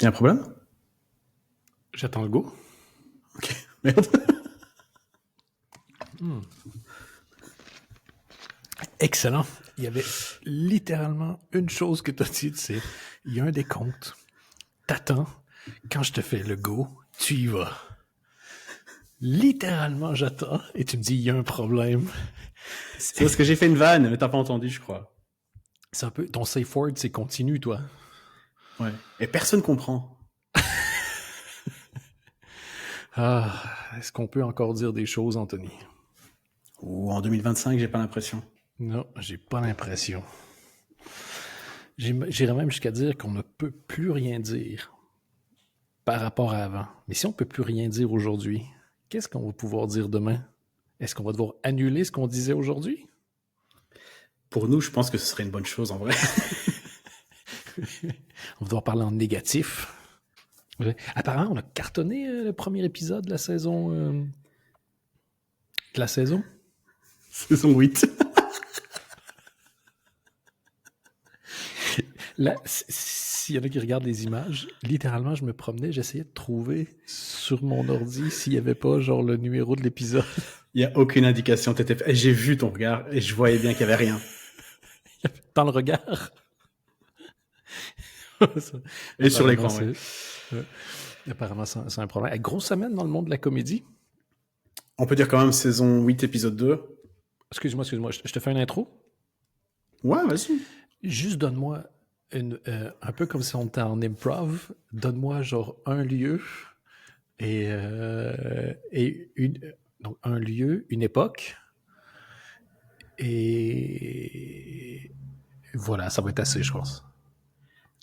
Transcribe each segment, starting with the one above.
Y a un problème? J'attends le go. Ok, merde. Excellent. Il y avait littéralement une chose que tu as dit, c'est il y a un décompte. T'attends. Quand je te fais le go, tu y vas. Littéralement, j'attends et tu me dis il y a un problème. C'est parce que j'ai fait une vanne, mais t'as pas entendu, je crois. C'est un peu ton safe word, c'est continu, toi. Ouais. Et personne comprend. Ah, est-ce qu'on peut encore dire des choses, Anthony? Ou en 2025, j'ai pas l'impression. Non, j'ai pas l'impression. J'irais même jusqu'à dire qu'on ne peut plus rien dire par rapport à avant. Mais si on peut plus rien dire aujourd'hui, qu'est-ce qu'on va pouvoir dire demain? Est-ce qu'on va devoir annuler ce qu'on disait aujourd'hui? Pour nous, je pense que ce serait une bonne chose, en vrai. On va devoir parler en négatif. Ouais. Apparemment, on a cartonné le premier épisode de la saison. De la saison? Saison 8. Là, s'il y en a qui regardent les images, littéralement, je me promenais, j'essayais de trouver sur mon ordi s'il n'y avait pas genre le numéro de l'épisode. Il y a aucune indication. J'ai vu ton regard et je voyais bien qu'il y avait rien. Dans le regard. Et sur l'écran, ouais. Apparemment, c'est un problème. Grosse semaine dans le monde de la comédie. On peut dire quand même saison 8, épisode 2. Excuse-moi, je te fais une intro. Ouais, vas-y. Juste donne-moi un peu comme si on était en improv, donne-moi genre un lieu et donc un lieu, une époque, et voilà, ça va être assez, je pense.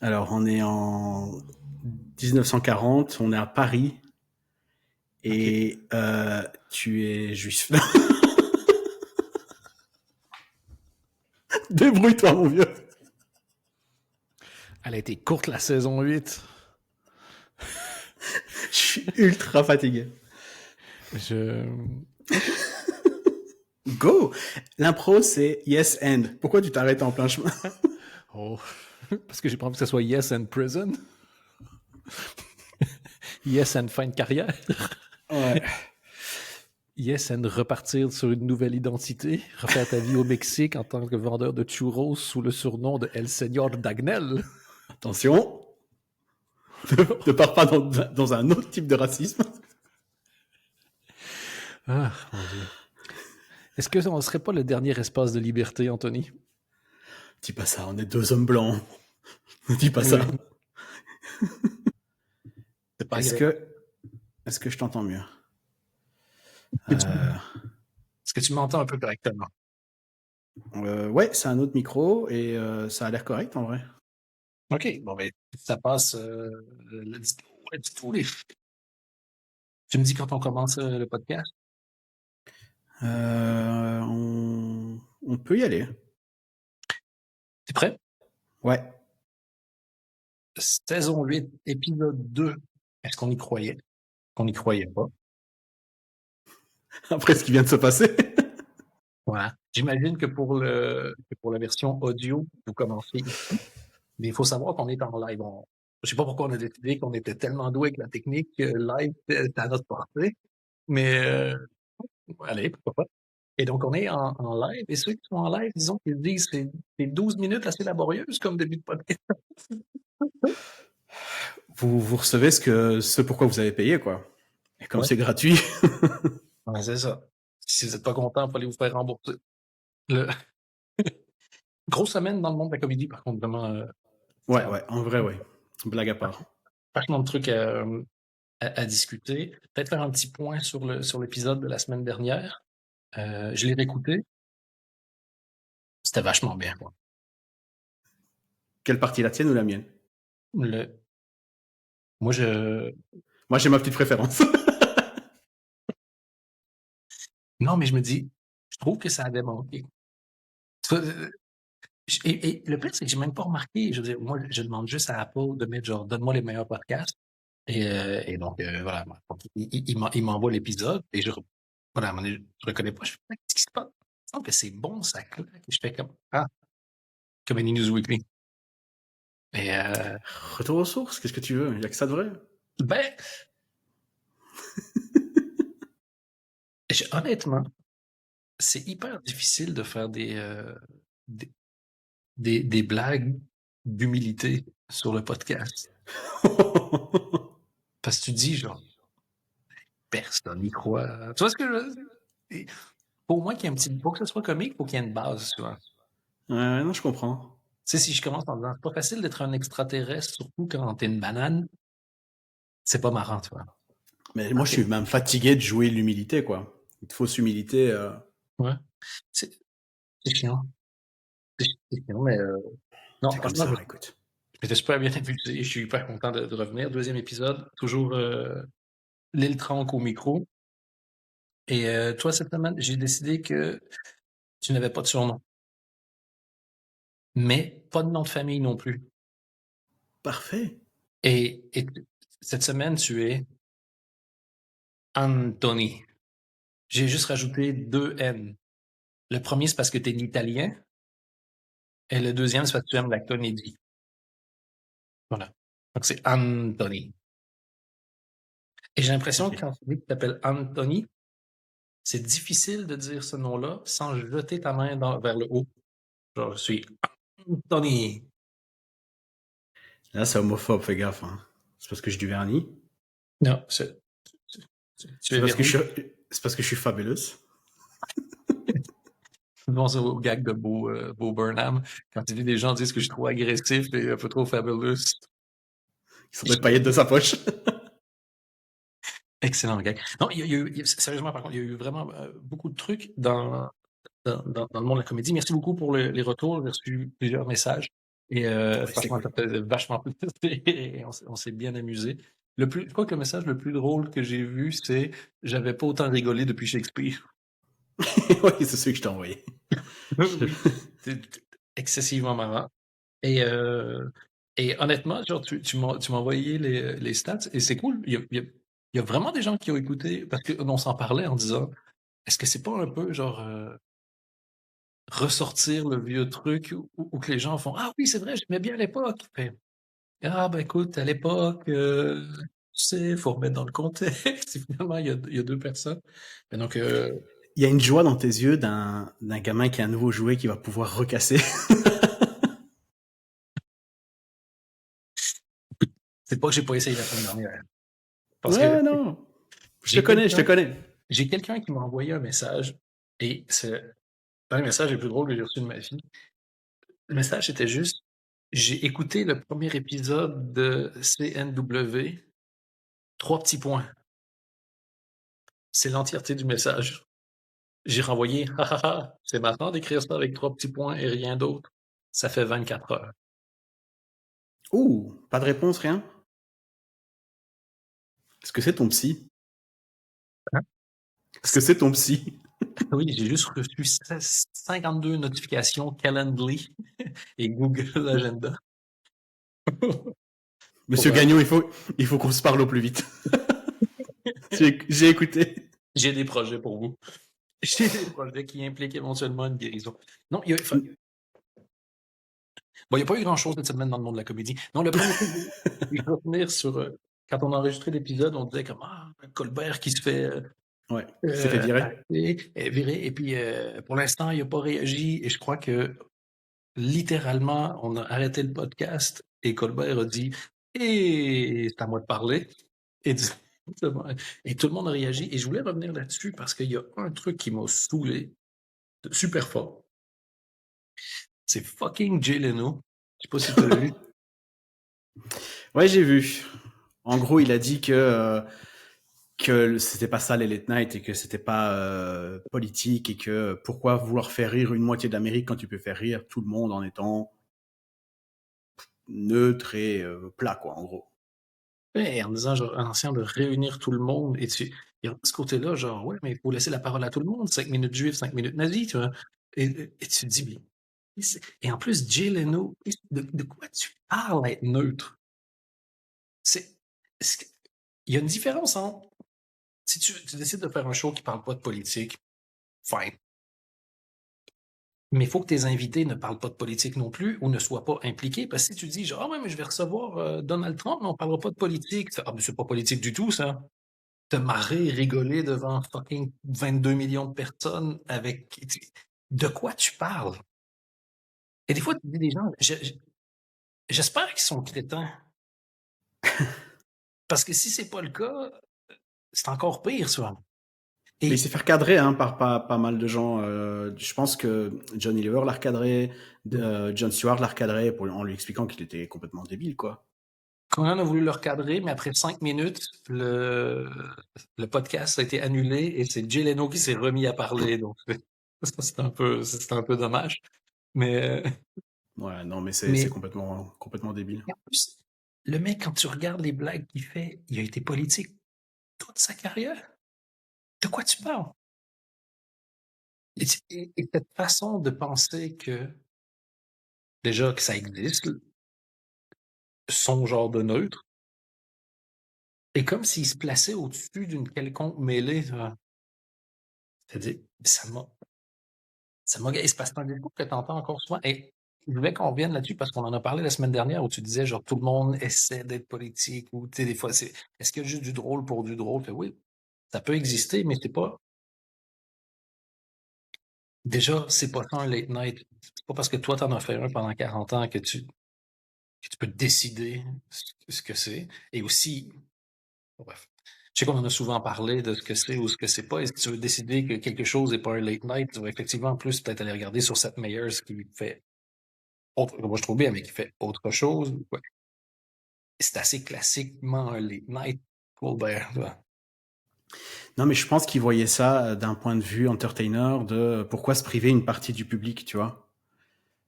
Alors, on est en 1940, on est à Paris, et tu es juif. Débrouille-toi, mon vieux. Elle a été courte, la saison 8. Je suis ultra fatigué. Go! L'impro, c'est yes and. Pourquoi tu t'arrêtes en plein chemin? Oh, parce que j'ai pas envie que ce soit yes and prison. Yes and fin de carrière. Ouais. Yes and repartir sur une nouvelle identité. Refaire ta vie au Mexique en tant que vendeur de churros sous le surnom de El Señor Dagnel. Attention. Ne pars pas dans un autre type de racisme. Ah, mon Dieu. Est-ce que on ne serait pas le dernier espace de liberté, Anthony? Dis pas ça, on est deux hommes blancs. Dis pas ça. C'est pas Est-ce que je t'entends mieux? Est-ce que tu m'entends un peu correctement? Ouais, c'est un autre micro et ça a l'air correct en vrai. OK, bon, ben, ça passe. Tous les. Tu me dis quand on commence le podcast? On peut y aller. T'es prêt? Ouais. Saison 8, épisode 2. Est-ce qu'on y croyait? Qu'on n'y croyait pas. Après ce qui vient de se passer. Voilà. J'imagine que pour la version audio, vous commencez ici. Mais il faut savoir qu'on est en live. Je sais pas pourquoi on a décidé qu'on était tellement doué avec la technique live, c'est à notre portée. Mais allez, pourquoi pas. Et donc, on est en live. Et ceux qui sont en live, disons qu'ils disent c'est 12 minutes assez laborieuses comme début de podcast. Vous recevez ce pourquoi vous avez payé, quoi. Et comme Ouais. c'est gratuit. Ouais, c'est ça. Si vous n'êtes pas content, il faut aller vous faire rembourser. Grosse semaine dans le monde de la comédie, par contre, vraiment. Ouais, en vrai, ouais. Blague à part. Vachement de trucs à discuter. Peut-être faire un petit point sur l'épisode de la semaine dernière. Je l'ai réécouté. C'était vachement bien, quoi. Quelle partie, la tienne ou la mienne? Moi, Moi, j'ai ma petite préférence. Non, mais je me dis, je trouve que ça avait manqué. Et le pire, c'est que j'ai même pas remarqué. Je veux dire, moi, je demande juste à Apple de mettre genre, donne-moi les meilleurs podcasts. Et donc, voilà. Il m'envoie l'épisode et voilà, à un moment donné, je reconnais pas. Je fais, qu'est-ce qui se passe? Il semble que c'est bon, ça claque. Et je fais comme, Comedy News Weekly. Et Retour aux sources, qu'est-ce que tu veux? Il y a que ça de vrai. ben, honnêtement, c'est hyper difficile de faire des, des blagues d'humilité sur le podcast. Parce que tu dis, genre, personne n'y croit. Tu vois ce que je veux dire? Et pour moi, qu'il y ait un petit, pour que ce soit comique, il faut qu'il y ait une base, tu vois. Ouais, non, je comprends. Tu sais, si je commence en disant, c'est pas facile d'être un extraterrestre, surtout quand t'es une banane, c'est pas marrant, tu vois. Mais moi, je suis même fatigué de jouer l'humilité, quoi. Une fausse humilité. Ouais. C'est c'est chiant. C'est chiant, mais non, C'est comme franchement, ça, écoute. je m'étais super bien amusé. Je suis hyper content de revenir. Deuxième épisode, toujours l'île Tranque au micro. Et toi, cette semaine, j'ai décidé que tu n'avais pas de surnom, mais pas de nom de famille non plus. Parfait. Et cette semaine, tu es Anthony. J'ai juste rajouté 2 N. Le premier, c'est parce que tu es italien, et le deuxième, c'est parce que tu aimes la comédie. Voilà. Donc, c'est Anthony. Et j'ai l'impression que Ok. quand tu dis que tu t'appelles Anthony, c'est difficile de dire ce nom-là sans jeter ta main vers le haut. Genre, je suis Anthony. Là, c'est homophobe, fais gaffe. Hein. C'est parce que j'ai du vernis. Non, tu C'est es parce que verni. c'est parce que je suis fabuleuse. Bon, c'est au gag de Bo Burnham. Quand il dit des gens disent que je suis trop agressif et un peu trop fabulous. Ils sont des paillettes de sa poche. Excellent gag. Non, sérieusement, par contre, il y a eu vraiment beaucoup de trucs dans le monde de la comédie. Merci beaucoup pour les retours. J'ai reçu plusieurs messages. Et Ouais, c'est franchement, cool. ça fait vachement plaisir. Et on s'est bien amusé. Je crois que le message le plus drôle que j'ai vu, c'est j'avais pas autant rigolé depuis Shakespeare. Oui, c'est celui que je t'ai envoyé. Oui. C'est excessivement marrant. Et, euh, et honnêtement, genre, tu m'as envoyé les stats et c'est cool. Il y a vraiment des gens qui ont écouté parce qu'on s'en parlait en disant est-ce que c'est pas un peu genre ressortir le vieux truc où que les gens font ah oui, c'est vrai, j'aimais bien à l'époque. Fait, ah ben écoute, à l'époque, tu sais, faut remettre dans le contexte. Et finalement, il y a deux personnes. Et donc, Il y a une joie dans tes yeux d'un gamin qui a un nouveau jouet qui va pouvoir recasser. c'est pas que j'ai pas essayé la semaine dernière. Parce que Ouais, non. Je te j'ai connais, je te quelqu'un connais. j'ai quelqu'un qui m'a envoyé un message et c'est un des messages les plus drôles que j'ai reçu de ma vie. Le message était juste j'ai écouté le premier épisode de CNW, 3 petits points. C'est l'entièreté du message. J'ai renvoyé ah ah ah, c'est marrant d'écrire ça avec 3 petits points et rien d'autre. Ça fait 24 heures. Ouh, pas de réponse, rien. Est-ce que c'est ton psy? Hein? Est-ce que c'est ton psy? Oui, j'ai juste reçu 52 notifications Calendly et Google Agenda. Monsieur Pour, Gagnon, il faut qu'on se parle au plus vite. J'ai écouté. j'ai des projets pour vous. J'ai des projets qui impliquent éventuellement une guérison. Non, enfin, bon, il n'y a pas eu grand-chose cette semaine dans le monde de la comédie. Non, le premier truc, je vais revenir sur quand on a enregistré l'épisode, on disait comme ah, Colbert qui se fait Ouais, qui s'est fait virer. arrêter, virer, et puis pour l'instant, il n'a pas réagi. Et je crois que littéralement, on a arrêté le podcast et Colbert a dit et c'est à moi de parler. Et, et tout le monde a réagi. Et je voulais revenir là-dessus parce qu'il y a un truc qui m'a saoulé super fort. C'est fucking Jay Leno. Je sais pas si tu as vu. Ouais, j'ai vu. En gros, il a dit que c'était pas ça les late night et que c'était pas politique et que pourquoi vouloir faire rire une moitié de l'Amérique quand tu peux faire rire tout le monde en étant neutre et plat, quoi, en gros. Ouais, en disant, genre, en essayant de réunir tout le monde. Et il y a ce côté-là, genre, ouais, mais il faut laisser la parole à tout le monde. 5 minutes juifs, 5 minutes nazis, tu vois. Et tu te dis, mais. Et en plus, Jay Leno, de quoi tu parles être neutre? C'est, c'est- il y a une différence entre. Si tu décides de faire un show qui parle pas de politique, fine. Mais il faut que tes invités ne parlent pas de politique non plus ou ne soient pas impliqués. Parce que si tu dis, genre, ah ouais, mais je vais recevoir Donald Trump, mais on parlera pas de politique. Ah, mais c'est pas politique du tout, ça. Te marrer, rigoler devant fucking 22 millions de personnes avec. De quoi tu parles? Et des fois, tu dis des gens, j'espère qu'ils sont crétins. Parce que si c'est pas le cas, c'est encore pire, souvent. Mais il Et s'est fait recadrer hein, par pas mal de gens. Je pense que John Oliver l'a recadré, Jon Stewart l'a recadré en lui expliquant qu'il était complètement débile, quoi. Conan a voulu le recadrer, mais après 5 minutes, le podcast a été annulé et c'est Jay Leno qui s'est remis à parler. Donc, c'est un peu dommage. Mais, Ouais, non, mais c'est mais complètement débile. en plus, le mec, quand tu regardes les blagues qu'il fait, il a été politique toute sa carrière. De quoi tu parles? Et cette façon de penser que, déjà, que ça existe, son genre de neutre, est comme s'il se plaçait au-dessus d'une quelconque mêlée. C'est-à-dire, ça m'a et c'est parce que c'est un discours que tu entends encore souvent. Et je voulais qu'on revienne là-dessus parce qu'on en a parlé la semaine dernière où tu disais, genre, tout le monde essaie d'être politique ou, tu sais, des fois, est-ce qu'il y a juste du drôle pour du drôle? Fait, oui, ça peut exister, mais c'est pas, déjà, c'est pas ça un late night. C'est pas parce que toi, t'en as fait un pendant 40 ans que tu peux décider ce que c'est. Et aussi, bref. Je sais qu'on en a souvent parlé de ce que c'est ou ce que c'est pas. Est-ce que tu veux décider que quelque chose n'est pas un late night? Tu vas effectivement plus peut-être aller regarder sur Seth Meyers qui fait autre, moi je trouve bien, mais qui fait autre chose. Ouais. C'est assez classiquement un late night. Colbert, là. Non, mais je pense qu'il voyait ça d'un point de vue entertainer de pourquoi se priver une partie du public, tu vois,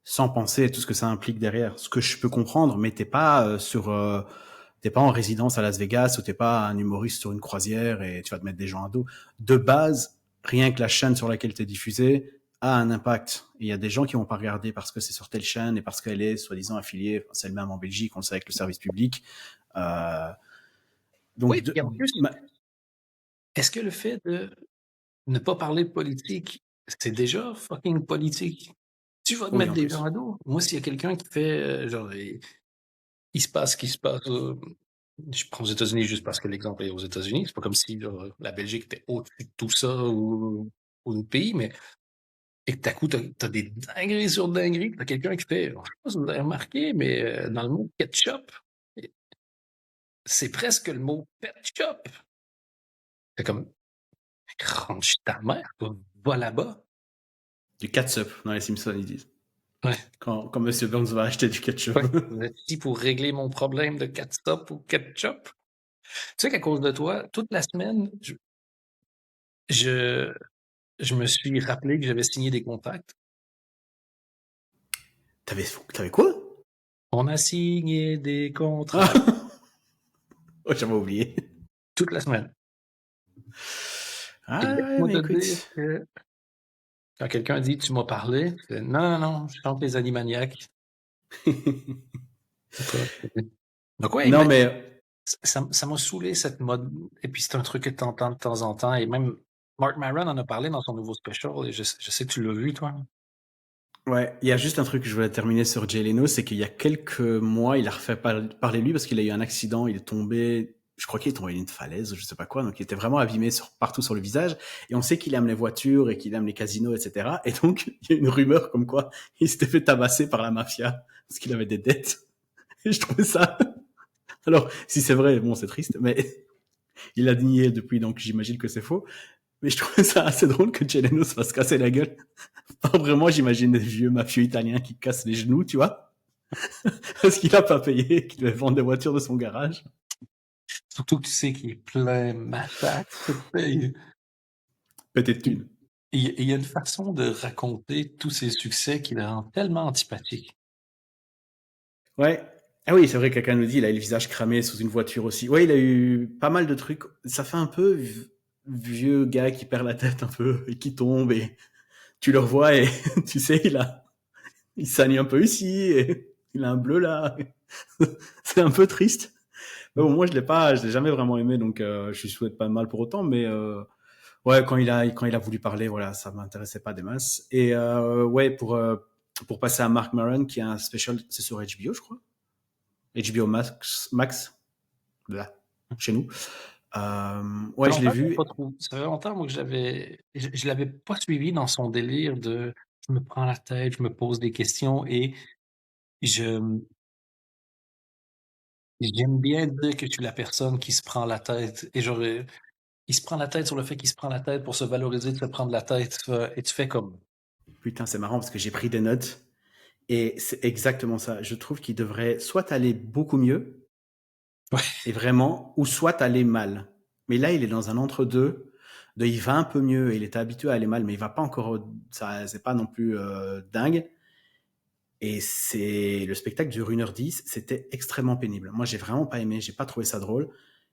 sans penser à tout ce que ça implique derrière. Ce que je peux comprendre, mais t'es pas en résidence à Las Vegas ou t'es pas un humoriste sur une croisière et tu vas te mettre des gens à dos. De base, rien que la chaîne sur laquelle t'es diffusé a un impact. Il y a des gens qui vont pas regarder parce que c'est sur telle chaîne et parce qu'elle est soi-disant affiliée, c'est le même en Belgique, on le sait avec le service public. Euh, donc, Oui, puis en plus, est-ce que le fait de ne pas parler de politique, c'est déjà fucking politique? Tu vas te oui, mettre en des gens plus. à dos. Moi, s'il y a quelqu'un qui fait, genre, il se passe ce qui se passe. Je prends aux États-Unis juste parce que l'exemple est aux États-Unis. C'est pas comme si genre, la Belgique était au-dessus de tout ça ou d'autres pays, mais et que coup, t'as des dingueries sur dingueries. T'as quelqu'un qui fait, je sais pas si vous avez remarqué, mais dans le mot ketchup, c'est presque le mot pet shop. C'est comme, range ta mère, toi, va là-bas. Du catsup dans les Simpsons, ils disent. Ouais, Quand Monsieur Burns va acheter du ketchup. ouais. Vous êtes ici pour régler mon problème de catsup ou ketchup. Tu sais qu'à cause de toi, toute la semaine, je, je me suis rappelé que j'avais signé des contacts. T'avais quoi? On a signé des contrats Ah, oh, j'avais oublié. toute la semaine. Et Ah ouais, laisse-moi mais te dire écoute. que quand quelqu'un dit tu m'as parlé, c'est non, non, non, je chante les Animaniacs. C'est pas- Donc ouais, Non, mais mais ça m'a saoulé cette mode. Et puis c'est un truc que tu entends de temps en temps. Et même Mark Maron en a parlé dans son nouveau special. Et je sais que tu l'as vu, toi. ouais, il y a juste un truc que je voulais terminer sur Jay Leno, c'est qu'il y a quelques mois, il a refait parler lui parce qu'il a eu un accident, il est tombé, je crois qu'il est tombé d'une falaise, je sais pas quoi, donc il était vraiment abîmé partout sur le visage. Et on sait qu'il aime les voitures et qu'il aime les casinos, etc. Et donc, il y a une rumeur comme quoi il s'était fait tabasser par la mafia parce qu'il avait des dettes. Et je trouvais ça. Alors, si c'est vrai, bon, c'est triste, mais il a nié depuis, donc j'imagine que c'est faux. Mais je trouvais ça assez drôle que Jay Leno se fasse casser la gueule. Enfin, vraiment, j'imagine des vieux mafieux italiens qui cassent les genoux, tu vois, parce qu'il a pas payé, qu'il devait vendre des voitures de son garage. Surtout que tu sais qu'il est plein massacre. Il Peut-être une. il y a une façon de raconter tous ses succès qui le rend tellement antipathique. Ouais. Ah oui, c'est vrai que quelqu'un nous dit, il a eu le visage cramé sous une voiture aussi. Ouais, il a eu pas mal de trucs. Ça fait un peu vieux gars qui perd la tête un peu et qui tombe et tu le revois et tu sais, il saigne un peu ici et il a un bleu là. C'est un peu triste. Mais bon, moi, je l'ai jamais vraiment aimé, donc je lui souhaite pas de mal pour autant. Mais Ouais, quand il a voulu parler, voilà, ça m'intéressait pas des masses. Et ouais, pour passer à Mark Maron, qui a un special, c'est sur HBO, je crois. HBO Max, là, chez nous. Ça Ouais, fait je l'ai longtemps que j'avais vu. pas trouvé. Ça fait longtemps, moi, que je l'avais pas suivi dans son délire de je me prends la tête, je me pose des questions et je j'aime bien dire que je suis la personne qui se prend la tête et genre, il se prend la tête sur le fait qu'il se prend la tête pour se valoriser de se prendre la tête, et tu fais comme Putain, c'est marrant parce que j'ai pris des notes et c'est exactement ça. Je trouve qu'il devrait soit aller beaucoup mieux ouais, et vraiment, ou soit aller mal. Mais là, il est dans un entre-deux. Il va un peu mieux, il était habitué à aller mal, mais il va pas encore, ça, c'est pas non plus dingue. Et c'est le spectacle dure 1h10, c'était extrêmement pénible. Moi, j'ai vraiment pas aimé, j'ai pas trouvé ça drôle,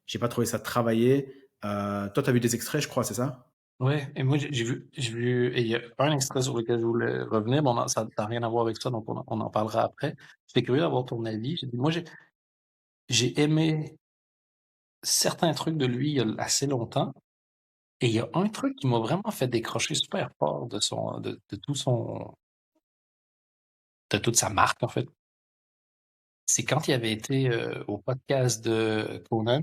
j'ai pas trouvé ça travaillé. Toi, t'as vu des extraits, je crois, c'est ça? ouais et moi j'ai vu et il y a un extrait sur lequel je voulais revenir, bon non, ça n'a rien à voir avec ça, donc on en parlera après. J'étais curieux d'avoir ton avis. J'ai dit moi j'ai aimé certains trucs de lui il y a assez longtemps. Et il y a un truc qui m'a vraiment fait décrocher super fort de tout son de toute sa marque, en fait. C'est quand il avait été, au podcast de Conan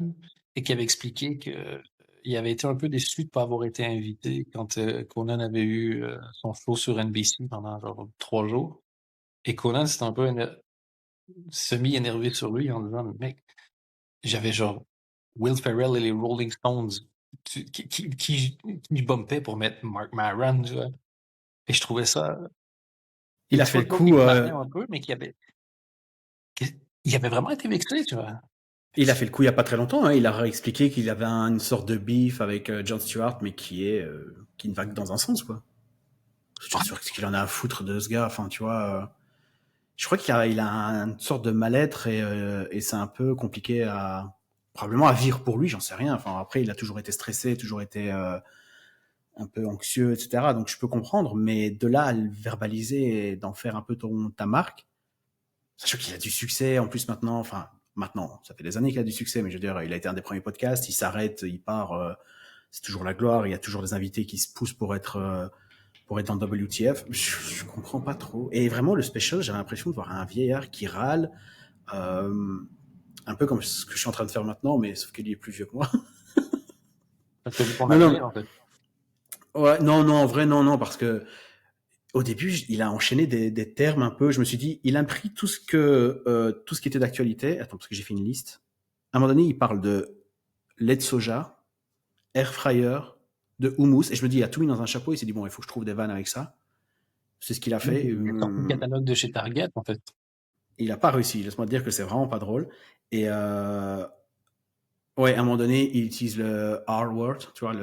et qu'il avait expliqué qu'il avait été un peu déçu de pas avoir été invité quand, Conan avait eu, son show sur NBC pendant genre 3 jours. Et Conan s'était un peu semi-énervé sur lui en disant: «Mais mec, j'avais genre Will Ferrell et les Rolling Stones qui bumpaient pour mettre Marc Maron», tu vois? Et je trouvais ça. Il Et a tu fait vois, le l'autre, il coup, se marrait un peu, mais il avait vraiment été vexé, tu vois? il y a pas très longtemps, hein. Il a expliqué qu'il avait une sorte de beef avec Jon Stewart, mais qui ne va que dans un sens, quoi. Je suis sûr qu'il en a à foutre de ce gars. Enfin, tu vois. Je crois qu'il a une sorte de mal-être et c'est un peu compliqué probablement à vivre pour lui, j'en sais rien. Enfin, après, il a toujours été stressé, toujours été un peu anxieux, etc. Donc je peux comprendre, mais de là à le verbaliser et d'en faire un peu ta marque, sachant qu'il a du succès en plus maintenant, enfin maintenant, ça fait des années qu'il a du succès, mais je veux dire, il a été un des premiers podcasts, il s'arrête, il part, c'est toujours la gloire, il y a toujours des invités qui se poussent pour être dans WTF. Je comprends pas trop. Et vraiment, le special, j'avais l'impression de voir un vieillard qui râle, euh, un peu comme ce que je suis en train de faire maintenant, mais sauf qu'il est plus vieux que moi. Parce que vu ton Non, non, avenir, en fait. ouais, non, non, en vrai, non, non, parce que au début, il a enchaîné des termes un peu. Je me suis dit, il a pris tout ce qui était d'actualité. Attends, parce que j'ai fait une liste. À un moment donné, il parle de lait de soja, air fryer, de houmous. Et je me dis, il a tout mis dans un chapeau. Il s'est dit, bon, il faut que je trouve des vannes avec ça. C'est ce qu'il a Mmh, fait. il a sorti le catalogue de chez Target, en fait. Il a pas réussi. Laisse-moi te dire que c'est vraiment pas drôle. Et ouais, à un moment donné, il utilise le R word, tu vois,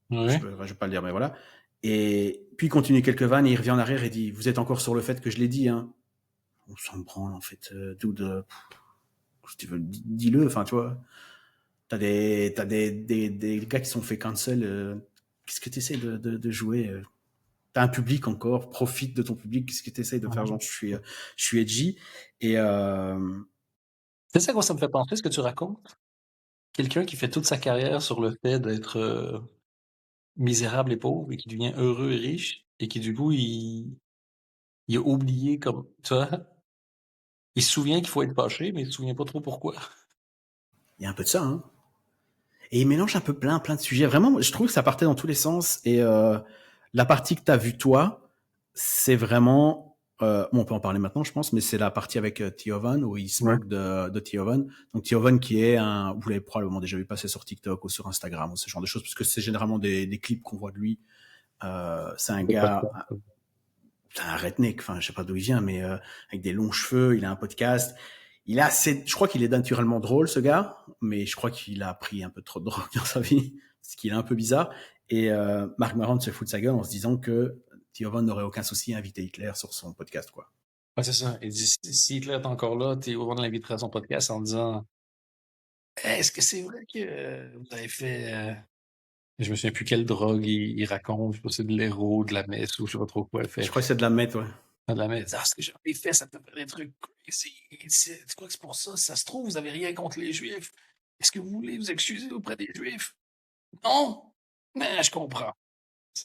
Ouais. je vais pas le dire, mais voilà. Et puis il continue quelques vannes et il revient en arrière et dit, vous êtes encore sur le fait que je l'ai dit, hein. On s'en branle, en fait, dude, si tu veux, dis-le, enfin, tu vois. T'as des gars qui sont fait cancel, qu'est-ce que tu essaies de jouer? T'as un public encore, profite de ton public, qu'est-ce que tu essaies de faire? Ouais. Genre, je suis edgy. Et C'est ça, quoi, ça me fait penser, ce que tu racontes? Quelqu'un qui fait toute sa carrière sur le fait d'être, misérable et pauvre et qui devient heureux et riche et qui, du coup, il a oublié comme tu vois? Il se souvient qu'il faut être fâché, mais il se souvient pas trop pourquoi. il y a un peu de ça, hein. Et il mélange un peu plein de sujets. Vraiment, je trouve que ça partait dans tous les sens. Et la partie que tu as vue, toi, c'est vraiment. Bon, on peut en parler maintenant, je pense, mais c'est la partie avec Thiovan où il se Ouais. moque de Thiovan. Donc Thiovan qui est un. Vous l'avez probablement déjà vu passer sur TikTok ou sur Instagram ou ce genre de choses, parce que c'est généralement des clips qu'on voit de lui. C'est un Des gars, podcasts. c'est un redneck, enfin, je sais pas d'où il vient, mais avec des longs cheveux, il a un podcast. Je crois qu'il est naturellement drôle, ce gars, mais je crois qu'il a pris un peu trop de drogue dans sa vie, ce qui est un peu bizarre. Et Marc Maron se fout de sa gueule en se disant que Thiovan n'aurait aucun souci à inviter Hitler sur son podcast, quoi. Ouais, c'est ça. Il dit: Si Hitler est encore là, Théo Van l'inviterait à son podcast en disant: «Est-ce que c'est vrai que, vous avez fait, je me souviens plus quelle drogue il raconte, je sais pas si c'est de l'héros, de la meth ou je sais pas trop quoi. Il Je fait crois que c'est de la mettre, ouais. de la meth. «Ah, ce que j'en ai fait, ça peut faire des trucs crazy. Tu crois que c'est pour ça? Si ça se trouve, vous avez rien contre les Juifs. Est-ce que vous voulez vous excuser auprès des Juifs? Non! Mais je comprends.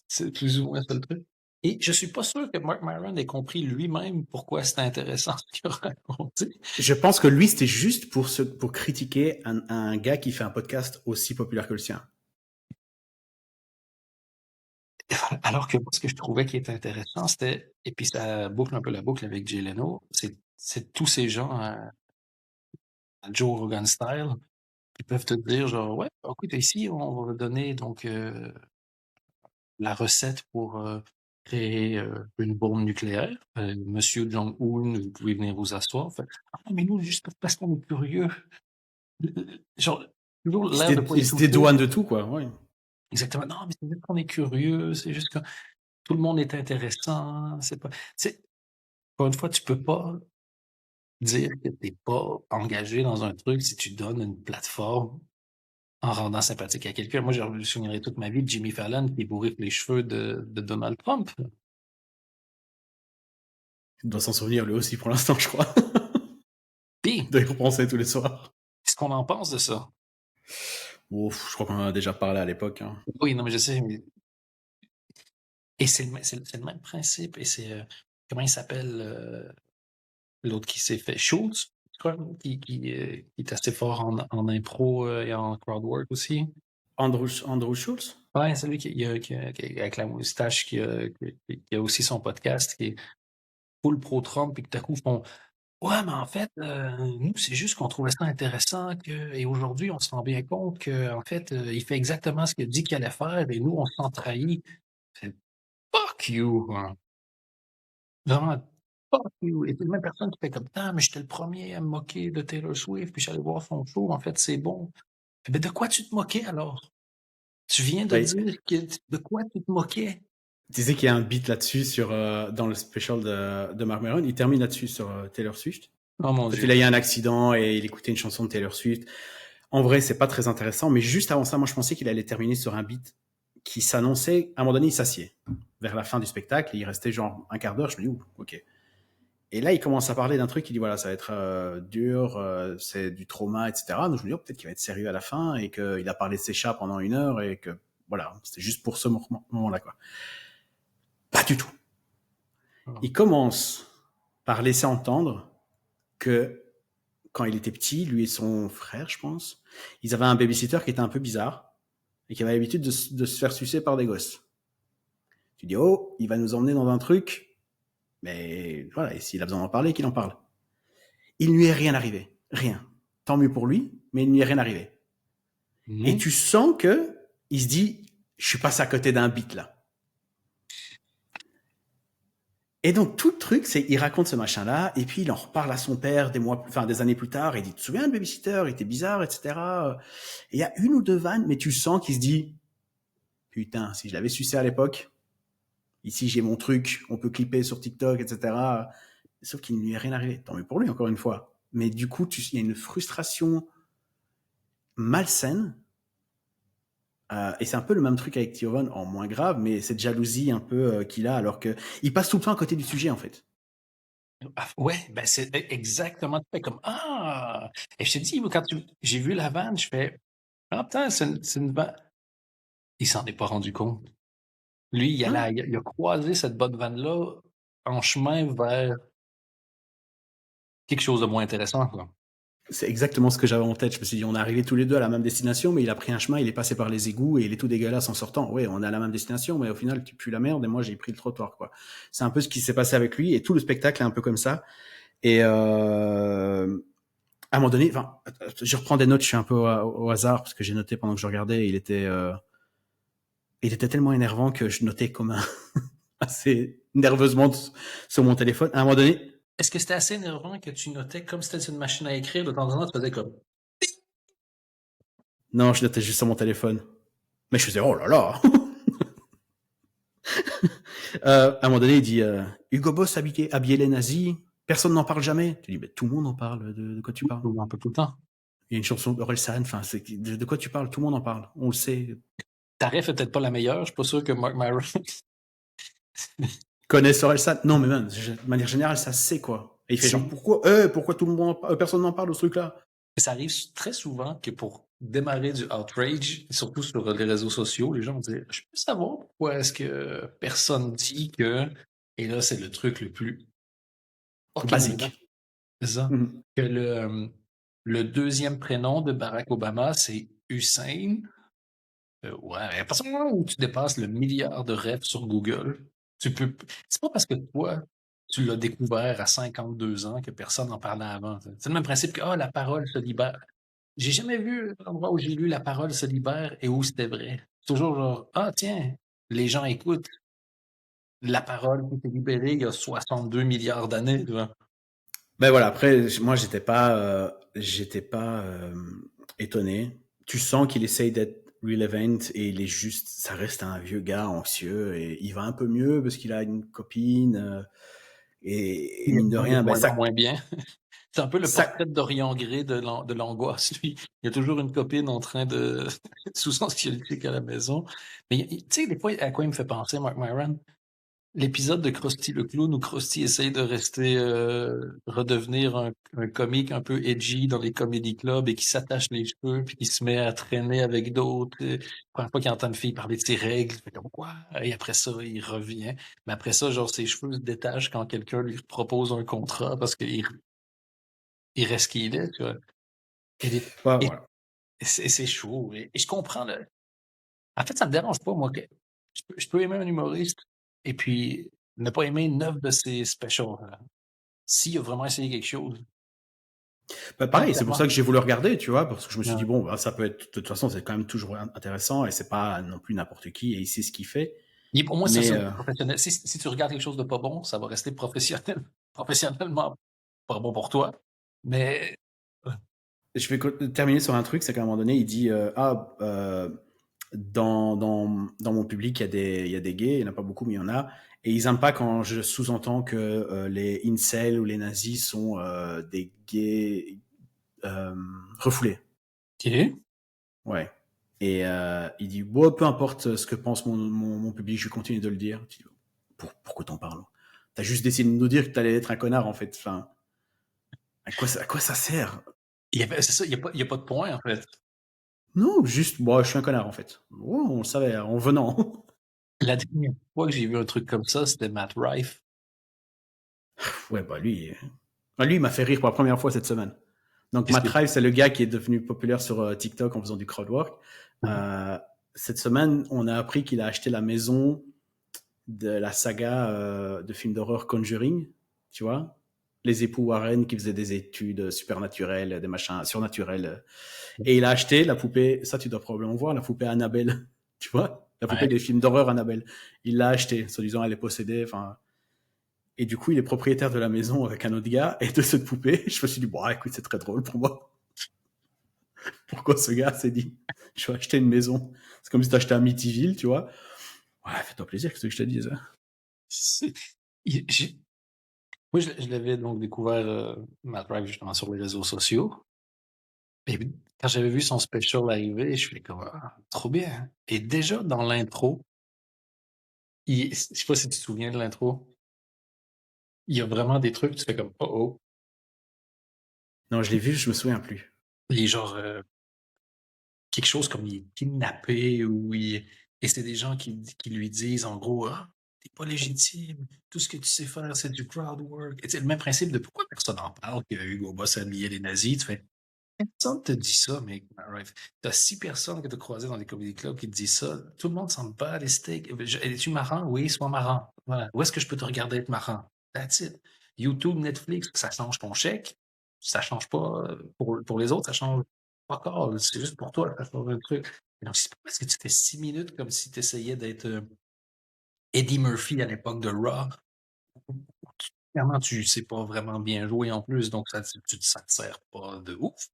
C'est plus ou moins ça le truc. Et je suis pas sûr que Mark Maron ait compris lui-même pourquoi c'était intéressant ce qu'il a raconté. Je pense que lui, c'était juste pour critiquer un gars qui fait un podcast aussi populaire que le sien. Alors que moi, ce que je trouvais qui était intéressant, c'était, et puis ça boucle un peu la boucle avec Jay Leno, c'est tous ces gens à Joe Rogan style qui peuvent te dire genre, ouais, écoute, ici, on va donner donc la recette pour créer une bombe nucléaire. Monsieur Jong-un, vous pouvez venir vous asseoir. Fait, ah, mais nous, juste parce qu'on est curieux. Genre, toujours l'air de pas y C'était toucher. douane de tout, quoi. Ouais. Exactement. Non, mais c'est juste qu'on est curieux. C'est juste que tout le monde est intéressant. C'est pas. C'est, encore une fois, tu peux pas dire que t'es pas engagé dans un truc si tu donnes une plateforme en rendant sympathique à quelqu'un. Moi, je me souviendrai toute ma vie de Jimmy Fallon qui bourrique les cheveux de Donald Trump. Il doit s'en souvenir lui aussi pour l'instant, je crois. Puis, Il doit y repenser tous les soirs. qu'est-ce qu'on en pense de ça? Ouf, je crois qu'on en a déjà parlé à l'époque. Hein. Oui, non, mais je sais. Et c'est le même principe. Et c'est. Comment il s'appelle l'autre qui s'est fait? Schultz, je crois, qui est assez fort en impro et en crowd work aussi. Andrew Schultz? Ouais, c'est lui avec la moustache qui a aussi son podcast qui est full pro-Trump et que tout à coup font ouais, mais en fait, nous, c'est juste qu'on trouvait ça intéressant et aujourd'hui, on se rend bien compte qu'en fait, il fait exactement ce qu'il a dit qu'il allait faire et nous, on se sent trahi. C'est fuck you! Hein. Vraiment, fuck you! Et c'est la même personne qui fait comme ah, mais j'étais le premier à me moquer de Taylor Swift, puis j'allais voir son show, en fait, c'est bon. Mais de quoi tu te moquais alors? Tu viens de Ouais. dire de quoi tu te moquais? Tu sais qu'il y a un beat là-dessus dans le special de Mark Maron. Il termine là-dessus sur Taylor Swift. Oh mon En fait, Dieu. il a eu un accident et il écoutait une chanson de Taylor Swift. En vrai, c'est pas très intéressant, mais juste avant ça, moi, je pensais qu'il allait terminer sur un beat qui s'annonçait. À un moment donné, il s'assied. Vers la fin du spectacle, il restait genre un quart d'heure. Je me dis, ouh, ok. Et là, il commence à parler d'un truc. Il dit, voilà, ça va être dur, c'est du trauma, etc. Donc, je me dis, oh, peut-être qu'il va être sérieux à la fin et qu'il a parlé de ses chats pendant 1 heure et que, voilà, c'était juste pour ce moment-là, quoi. Pas du tout. Il commence par laisser entendre que quand il était petit, lui et son frère, je pense, ils avaient un babysitter qui était un peu bizarre et qui avait l'habitude de se faire sucer par des gosses. Tu dis, oh, il va nous emmener dans un truc, mais voilà, et s'il a besoin d'en parler, qu'il en parle. Il ne lui est rien arrivé. Rien. Tant mieux pour lui, mais il ne lui est rien arrivé. Et tu sens que il se dit, je suis passé à côté d'un beat là. Et donc tout le truc, c'est il raconte ce machin-là, et puis il en reparle à son père des années plus tard, et il dit, tu te souviens, le babysitter, il était bizarre, etc. Et il y a une ou deux vannes, mais tu sens qu'il se dit, putain, si je l'avais sucé à l'époque, ici j'ai mon truc, on peut clipper sur TikTok, etc. Sauf qu'il ne lui est rien arrivé. Tant mieux pour lui, encore une fois. Mais du coup, il y a une frustration malsaine. Et c'est un peu le même truc avec Thiovan, en moins grave, mais cette jalousie un peu qu'il a, alors qu'il passe tout le temps à côté du sujet, en fait. Ah, ouais, ben c'est exactement comme ah! Et je te dis, quand j'ai vu la vanne, je fais ah putain, c'est une vanne. Il s'en est pas rendu compte. Lui, Ouais. il a croisé cette bonne vanne-là en chemin vers quelque chose de moins intéressant, quoi. C'est exactement ce que j'avais en tête. Je me suis dit, on est arrivés tous les deux à la même destination, mais il a pris un chemin, il est passé par les égouts et il est tout dégueulasse en sortant. Ouais, on est à la même destination, mais au final, tu pues la merde et moi, j'ai pris le trottoir, quoi. C'est un peu ce qui s'est passé avec lui et tout le spectacle est un peu comme ça. Et à un moment donné, enfin, je reprends des notes, je suis un peu au hasard parce que j'ai noté pendant que je regardais. Il était tellement énervant que je notais comme un assez nerveusement sur mon téléphone. À un moment donné, Est-ce que c'était assez énervant que tu notais comme si c'était une machine à écrire, de temps en temps, tu faisais comme non, je notais juste sur mon téléphone. Mais je faisais, oh là là. À un moment donné, il dit Hugo Boss habillé les nazis, personne n'en parle jamais. Tu dis, mais tout le monde en parle. De quoi tu parles? un peu tout le temps. Il y a une chanson d'Orelsan. Enfin, de quoi tu parles? Tout le monde en parle. On le sait. Ta ref est peut-être pas la meilleure, je suis pas sûr que Mark Myron. Connaissent Orelsan? Non, mais man, de manière générale, ça se sait quoi. Et il fait genre, pourquoi tout le monde, personne n'en parle de ce truc-là? Ça arrive très souvent que pour démarrer du outrage, surtout sur les réseaux sociaux. Les gens vont dire, je peux savoir pourquoi est-ce que personne dit que... Et là, c'est le truc le plus... OK, mais là, Basique. c'est ça. Mhm. Que le deuxième prénom de Barack Obama, c'est Hussein. Ouais, à partir du moment où tu dépasses le milliard de refs sur Google, tu peux. C'est pas parce que toi, tu l'as découvert à 52 ans que personne n'en parlait avant. C'est le même principe que la parole se libère. J'ai jamais vu un endroit où j'ai lu la parole se libère et où c'était vrai. C'est toujours genre, tiens, les gens écoutent la parole qui s'est libérée il y a 62 milliards d'années, tu vois. Ben voilà, après, moi, j'étais pas étonné. Tu sens qu'il essaye d'être relevant et il est juste, ça reste un vieux gars anxieux et il va un peu mieux parce qu'il a une copine et Il mine de va de rien, ben moins en moins bien. C'est un peu le ça, portrait de Dorian Gray de l'angoisse, lui. Il y a toujours une copine en train de sous anxiolytique à la maison. Mais tu sais, des fois, à quoi il me fait penser, Mark Myron? L'épisode de Krusty le clown où Krusty essaye de rester, redevenir un comique un peu edgy dans les comedy clubs et qui s'attache les cheveux puis qui se met à traîner avec d'autres. La première fois qu'il entend une fille parler de ses règles, il fait comme quoi? Et après ça, il revient. Mais après ça, genre, ses cheveux se détachent quand quelqu'un lui propose un contrat parce qu'il reste qui il est, tu vois. Et, ouais, et voilà. c'est chaud. Et je comprends le. En fait, ça me dérange pas, moi, que je peux aimer un humoriste et puis ne pas aimer 9 de ses specials. S'il a vraiment essayé quelque chose, Ben pareil, c'est pour sincèrement. ça que j'ai voulu regarder, tu vois, parce que je me suis dit Ouais. bon, ben, ça peut être, de toute façon, c'est quand même toujours intéressant et c'est pas non plus n'importe qui et il sait ce qu'il fait. Au moins, ça, Mais c'est professionnel. Si tu regardes quelque chose de pas bon, ça va rester professionnel, professionnellement pas bon pour toi. Mais je vais terminer sur un truc, c'est qu'à un moment donné, il dit dans mon public, il y a des gays, il n'y en a pas beaucoup, mais il y en a. Et ils n'aiment pas quand je sous-entends que les incels ou les nazis sont des gays euh, refoulés. OK. Ouais. Et il dit, bon, peu importe ce que pense mon public, je vais continuer de le dire. Je dis, pourquoi t'en parles? T'as juste décidé de nous dire que t'allais être un connard, en fait. Enfin, à quoi ça sert? C'est ça, il y a pas de point, en fait. Non, juste, moi, je suis un connard, en fait. Oh, on le savait, en venant. La dernière fois que j'ai vu un truc comme ça, c'était Matt Rife. Ouais, bah lui, il m'a fait rire pour la première fois cette semaine. Donc Qu'est-ce Matt que. Rife, c'est le gars qui est devenu populaire sur TikTok en faisant du crowdwork. Euh, cette semaine, on a appris qu'il a acheté la maison de la saga de films d'horreur Conjuring, tu vois, les époux Warren qui faisaient des études supernaturelles, des machins surnaturels. Et il a acheté la poupée, ça tu dois probablement voir, la poupée Annabelle, tu vois, la poupée Ouais. des films d'horreur Annabelle. Il l'a acheté, soi-disant elle est possédée, enfin. Et du coup, il est propriétaire de la maison avec un autre gars et de cette poupée. Je me suis dit, bon, écoute, c'est très drôle pour moi. Pourquoi ce gars s'est dit, je vais acheter une maison? C'est comme si tu achetais un Mityville, tu vois. Ouais, fais-toi plaisir, qu'est-ce que je te dise. C'est- il- j'ai- Moi, je l'avais donc découvert, Matt Rife, justement, sur les réseaux sociaux. Et quand j'avais vu son special arriver, je fais comme, trop bien. Et déjà, dans l'intro, je sais pas si tu te souviens de l'intro, il y a vraiment des trucs, tu fais comme, oh oh. Non, je l'ai vu, je me souviens plus. Il est genre, quelque chose comme il est kidnappé et c'est des gens qui lui disent, en gros, t'es pas légitime, tout ce que tu sais faire, c'est du crowd work. Et c'est le même principe de pourquoi personne n'en parle que Hugo Boss a lié les nazis. Tu fais, personne te dit ça, mec. Right. T'as 6 personnes que tu as croisées dans les comedy clubs qui te disent ça. Tout le monde s'en bat les steaks. Es-tu marrant? Oui, sois marrant. Voilà. Où est-ce que je peux te regarder être marrant? That's it. YouTube, Netflix, ça change ton chèque. Ça change pas pour les autres, ça change pas encore. C'est juste pour toi, ça change un truc. Et donc, c'est pas parce que tu fais 6 minutes comme si tu essayais d'être Eddie Murphy à l'époque de Raw. Clairement, tu sais pas vraiment bien jouer en plus, donc ça te sert pas de ouf.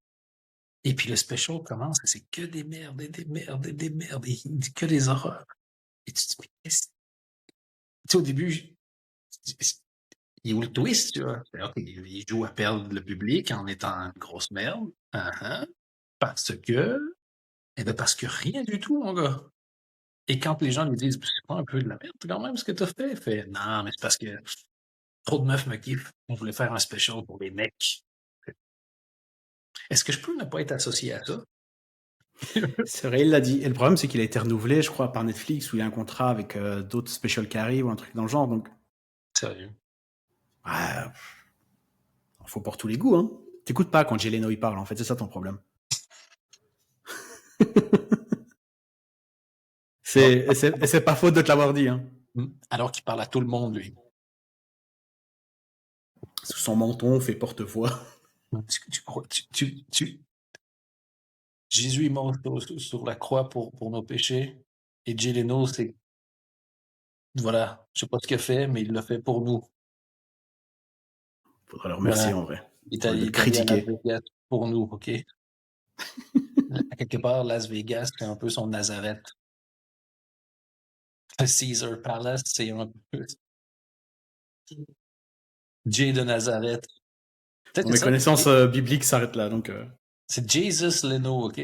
Et puis le special commence et c'est que des merdes et des merdes et des merdes et il dit que des horreurs. Et tu te dis, mais qu'est-ce. Tu sais, au début, il est où le twist, tu vois? Ok, il joue à perdre le public en étant une grosse merde. Parce que. Eh ben parce que rien du tout, mon gars. Et quand les gens lui disent, c'est pas un peu de la merde quand même ce que t'as fait? Il fait, non, mais c'est parce que trop de meufs me kiffent. On voulait faire un special pour les mecs. Est-ce que je peux ne pas être associé à ça? C'est vrai, il l'a dit. Et le problème, c'est qu'il a été renouvelé, je crois, par Netflix, où il y a un contrat avec d'autres special carry ou un truc dans le genre. Donc, Sérieux. ah, faut pour tous les goûts, hein. T'écoutes pas quand Jay Leno il parle, en fait, c'est ça ton problème. Alors, C'est pas faute de te l'avoir dit, hein. alors qu'il parle à tout le monde, lui. Sous son menton, fait porte-voix. Jésus est mort sur la croix pour nos péchés. Et Jay Leno, c'est, voilà, je sais pas ce qu'il a fait, mais il l'a fait pour nous. Faudra le Voilà. remercier, en vrai. Il Au lieu de le est allé à Las critiquer. Vegas pour nous, OK? À quelque part, Las Vegas, c'est un peu son Nazareth. Caesar Palace, c'est un peu Jay de Nazareth. Peut-être Bon, c'est mes ça. connaissances bibliques s'arrêtent là, donc... C'est Jesus Leno, OK?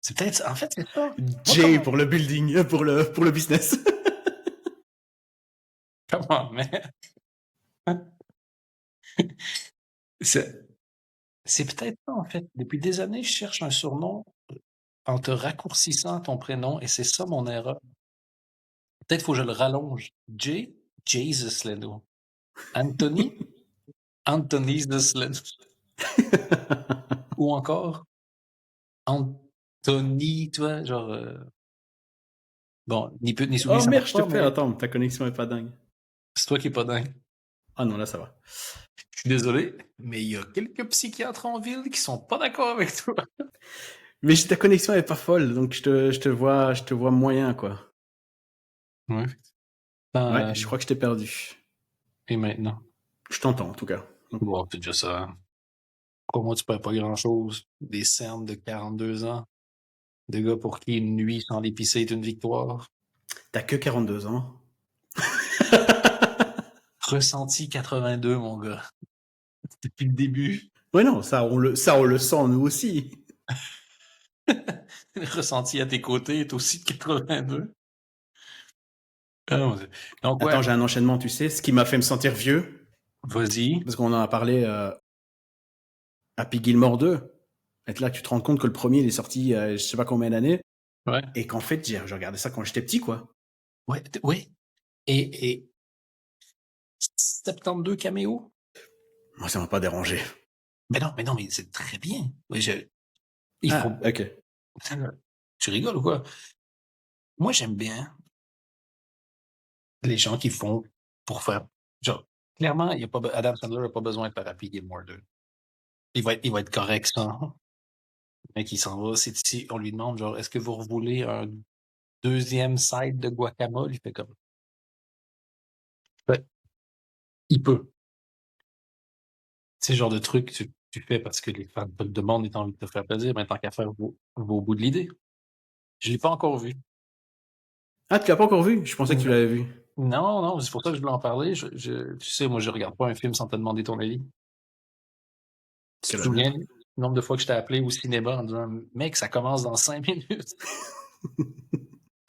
C'est peut-être, en fait, c'est ça. Moi, Jay pour le building, pour le business. comment, man? C'est c'est peut-être ça, en fait. Depuis des années, je cherche un surnom en te raccourcissant ton prénom et c'est ça mon erreur. Peut-être faut que je le rallonge. Jay, Jesus Leno. Anthony, Anthony Leno. Ou encore Anthony, tu vois, genre, bon, ni peu ni soumis, Oh ça merde, marche je te pas, perds. mais Attends, ta connexion est pas dingue. c'est toi qui es pas dingue. Ah non, là, ça va. Je suis désolé, mais il y a quelques psychiatres en ville qui sont pas d'accord avec toi. Mais ta connexion est pas folle, donc je te vois moyen, quoi. Ouais. Ouais, je crois que je t'ai perdu. Et maintenant? Je t'entends, en tout cas. Bon, c'est déjà ça. Crois-moi, tu perds pas grand-chose. Des cernes de 42 ans. De gars pour qui une nuit sans l'épicer est une victoire. T'as que 42 ans. Ressenti 82, mon gars. Depuis le début. Ouais, non, ça, on le sent, nous aussi. Ressenti à tes côtés est aussi de 82. Ah, mon Dieu. Donc, ouais, Attends, j'ai un enchaînement, tu sais, ce qui m'a fait me sentir vieux, vas-y. parce qu'on en a parlé Happy Gilmore 2. Et là, tu te rends compte que le premier, il est sorti je sais pas combien d'années, Ouais. et qu'en fait, j'ai regardé ça quand j'étais petit, quoi. Ouais, ouais. Et 72 caméos? Moi, ça m'a pas dérangé. Mais non, mais c'est très bien. Oui, il faut. Ah, ok. Tu rigoles ou quoi? Moi, j'aime bien les gens qui font pour faire. Genre, clairement, il y a pas, Adam Sandler n'a pas besoin de faire Happy Gilmore 2. Il va être correct sans. Le mec, il s'en va. Si on lui demande, genre, est-ce que vous voulez un deuxième side de guacamole? Il fait comme. Ouais, il peut. C'est le genre de truc que tu fais parce que les fans te le demandent et t'as envie de te faire plaisir, mais tant qu'à faire, va au bout de l'idée. Je l'ai pas encore vu. Ah, tu l'as pas encore vu? Je pensais que tu Non, l'avais vu. non, c'est pour ça que je voulais en parler. Tu sais, moi, je regarde pas un film sans te demander ton avis. Tu Quel te honneur. souviens le nombre de fois que je t'ai appelé au cinéma en disant, mec, ça commence dans 5 minutes.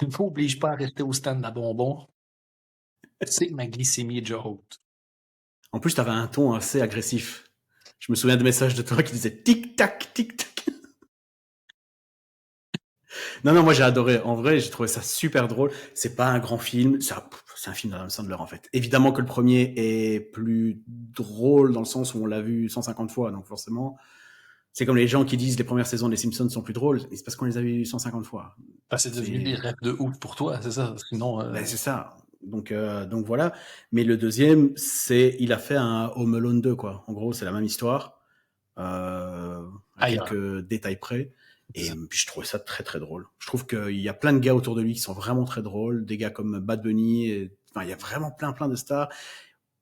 Ne m'oblige pas à rester au stand à bonbons. Tu sais que ma glycémie est déjà haute. En plus, t'avais un ton assez agressif. Je me souviens de messages de toi qui disaient tic-tac, tic-tac. Non, non, moi j'ai adoré. En vrai, j'ai trouvé ça super drôle. C'est pas un grand film. C'est un film d'Adam Sandler, en fait. Évidemment que le premier est plus drôle dans le sens où on l'a vu 150 fois. Donc forcément, c'est comme les gens qui disent les premières saisons des Simpsons sont plus drôles. C'est parce qu'on les a vus 150 fois. Parce que c'est devenu des rêves de ouf pour toi, c'est ça. Sinon, Ben, c'est ça. Donc voilà. Mais le deuxième, il a fait un Home Alone 2, quoi. En gros, c'est la même histoire, à ailleurs. quelques détails près. C'est Et ça. puis je trouvais ça très très drôle. Je trouve qu'il y a plein de gars autour de lui qui sont vraiment très drôles. Des gars comme Bad Bunny. Enfin, il y a vraiment plein de stars.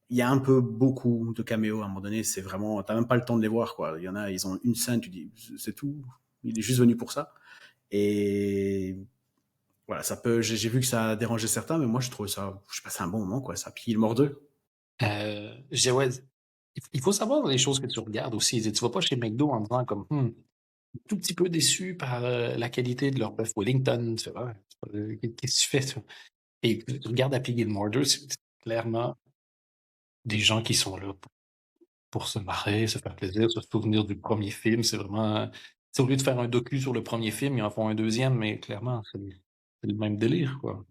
Il y a un peu beaucoup de caméos à un moment donné. C'est vraiment, t'as même pas le temps de les voir, quoi. Il y en a, ils ont une scène, tu dis, c'est tout. Il est juste venu pour ça. Et voilà, j'ai vu que ça a dérangé certains, mais moi, je trouve ça, je passais un bon moment, quoi. Ça pille le mort d'eux. Je dis, ouais, il faut savoir les choses que tu regardes aussi. Tu vas pas chez McDo en disant comme, tout petit peu déçu par la qualité de leur bœuf Wellington. Tu fais, ouais, qu'est-ce que tu fais, toi? Et tu regardes Happy Gilmore 2, c'est clairement des gens qui sont là pour se marrer, se faire plaisir, se souvenir du premier film. C'est vraiment. C'est au lieu de faire un docu sur le premier film, ils en font un deuxième, mais clairement, c'est le même délire, quoi.